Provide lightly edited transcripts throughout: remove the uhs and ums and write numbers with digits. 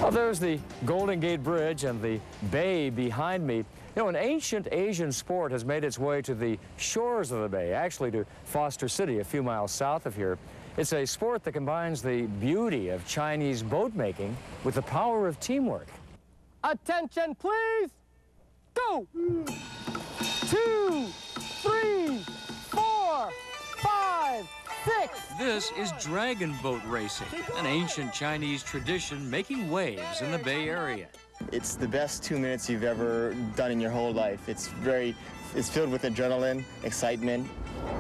Well, there's the Golden Gate Bridge and the bay behind me. You know, an ancient Asian sport has made its way to the shores of the bay, actually to Foster City, a few miles south of here. It's a sport that combines the beauty of Chinese boat making with the power of teamwork. Attention, please! Go! 2, 3, 4, 5, 6. This is dragon boat racing, an ancient Chinese tradition making waves in the Bay Area. It's the best 2 minutes you've ever done in your whole life. It's filled with adrenaline, excitement.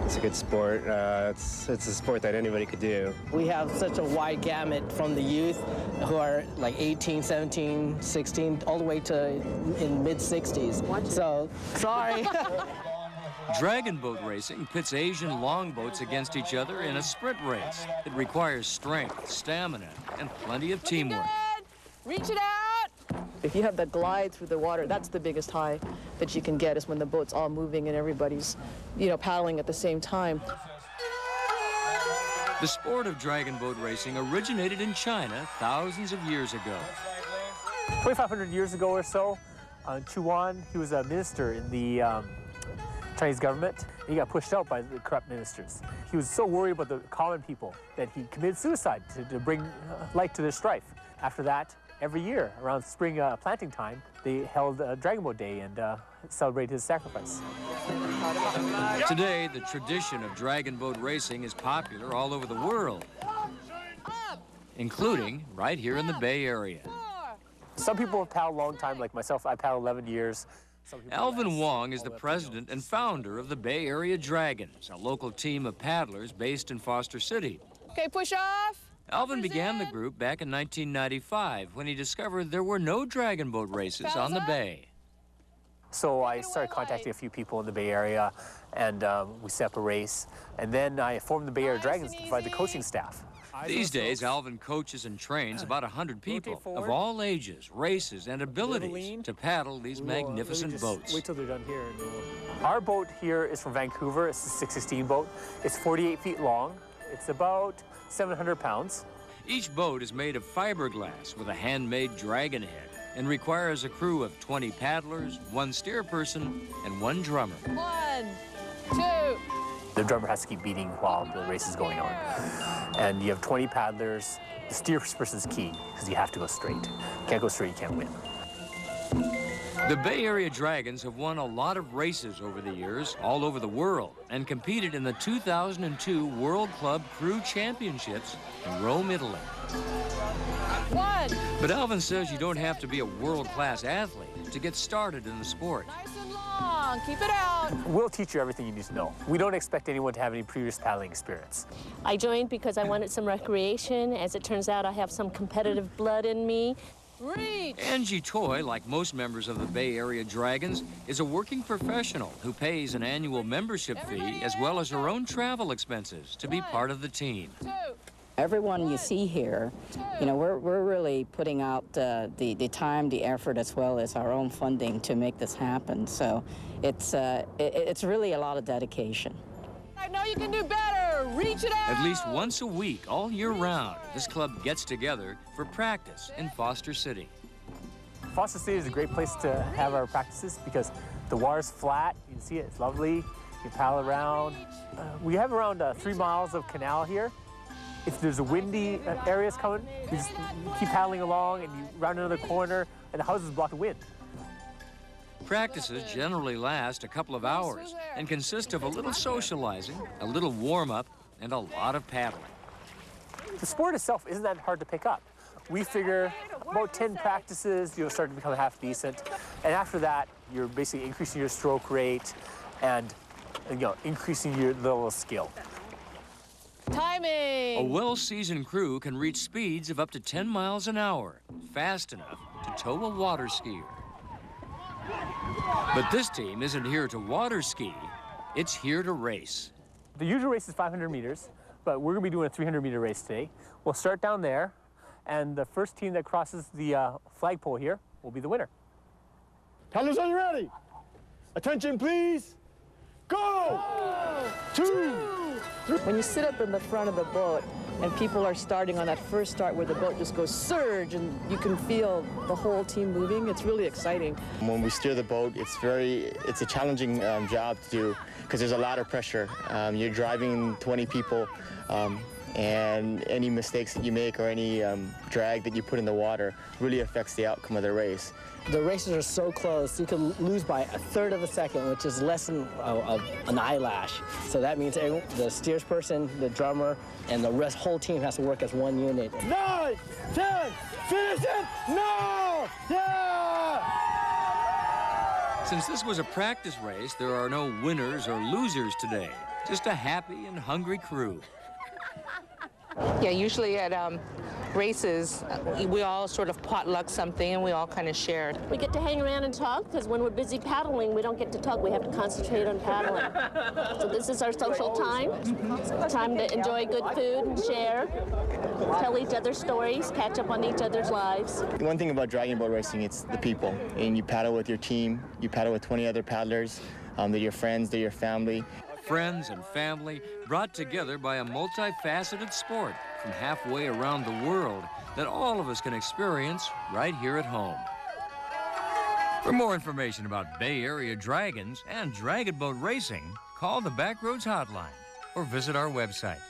It's a good sport. It's a sport that anybody could do. We have such a wide gamut from the youth who are like 18, 17, 16, all the way to in mid-60s. So, sorry. Dragon boat racing pits Asian longboats against each other in a sprint race. It requires strength, stamina, and plenty of teamwork. Reach it out! If you have that glide through the water, that's the biggest high that you can get, is when the boat's all moving and everybody's, paddling at the same time. The sport of dragon boat racing originated in China thousands of years ago. 2,500 years ago or so, Chuan, he was a minister in the Chinese government. He got pushed out by the corrupt ministers. He was so worried about the common people that he committed suicide to bring light to their strife. After that, every year around spring planting time, they held a Dragon Boat Day and celebrated his sacrifice. Today, the tradition of dragon boat racing is popular all over the world, including right here in the Bay Area. Some people have paddled a long time, like myself. I paddled 11 years. Alvin Wong is the president and founder of the Bay Area Dragons, a local team of paddlers based in Foster City. Okay, push off. Alvin began the group back in 1995 when he discovered there were no dragon boat races on the bay. So I started contacting a few people in the Bay Area, and we set up a race. And then I formed the Bay Area Dragons to provide the coaching staff. These days, Alvin coaches and trains about 100 people of all ages, races, and abilities to paddle these magnificent boats. Wait till they're done here. Our boat here is from Vancouver. It's a 616 boat. It's 48 feet long. It's about 700 pounds. Each boat is made of fiberglass with a handmade dragon head and requires a crew of 20 paddlers, 1 steer person, and 1 drummer. 1, 2. The drummer has to keep beating while the race is going on. And you have 20 paddlers. The steer person is key because you have to go straight. You can't go straight, you can't win. The Bay Area Dragons have won a lot of races over the years all over the world and competed in the 2002 World Club Crew Championships in Rome, Italy. 1. But Alvin says you don't have to be a world-class athlete to get started in the sport. Nice and long. Keep it out. We'll teach you everything you need to know. We don't expect anyone to have any previous paddling experience. I joined because I wanted some recreation. As it turns out, I have some competitive blood in me. Reach. Angie Toy, like most members of the Bay Area Dragons, is a working professional who pays an annual membership fee as well as her own travel expenses to be part of the team. 2. Everyone you see here, we're really putting out the time, the effort, as well as our own funding to make this happen. So it's really a lot of dedication. I know you can do better. Reach it out. At least once a week, all year round, this club gets together for practice in Foster City. Foster City is a great place to have our practices because the water's flat. You can see it, it's lovely. You can paddle around. We have around 3 miles of canal here. If there's a windy areas coming, you just keep paddling along and you round another corner and the houses block the wind. Practices generally last a couple of hours and consist of a little socializing, a little warm-up, and a lot of paddling. The sport itself isn't that hard to pick up. We figure about 10 practices, you'll start to become half decent. And after that, you're basically increasing your stroke rate and increasing your level of skill. Timing. A well-seasoned crew can reach speeds of up to 10 miles an hour, fast enough to tow a water skier. But this team isn't here to water ski, it's here to race. The usual race is 500 meters, but we're going to be doing a 300-meter race today. We'll start down there, and the first team that crosses the flagpole here will be the winner. Paddlers, are you ready? Attention, please. Go! 2, When you sit up in the front of the boat and people are starting on that first start where the boat just goes surge and you can feel the whole team moving, it's really exciting. When we steer the boat, it's a challenging job to do because there's a lot of pressure. You're driving 20 people, and any mistakes that you make or any drag that you put in the water really affects the outcome of the race. The races are so close, you can lose by 1/3 of a second, which is less than an eyelash. So that means the steers person, the drummer, and the whole team has to work as one unit. 9, 10, finish it! No! Yeah! Since this was a practice race, there are no winners or losers today. Just a happy and hungry crew. Yeah, usually at races, we all sort of potluck something and we all kind of share. We get to hang around and talk because when we're busy paddling, we don't get to talk. We have to concentrate on paddling. So this is our social time. Time to enjoy good food and share, tell each other stories, catch up on each other's lives. One thing about dragon boat racing, it's the people. And you paddle with your team, you paddle with 20 other paddlers. They're your friends, they're your family. Friends and family brought together by a multifaceted sport from halfway around the world that all of us can experience right here at home. For more information about Bay Area dragons and dragon boat racing, call the Backroads hotline or visit our website.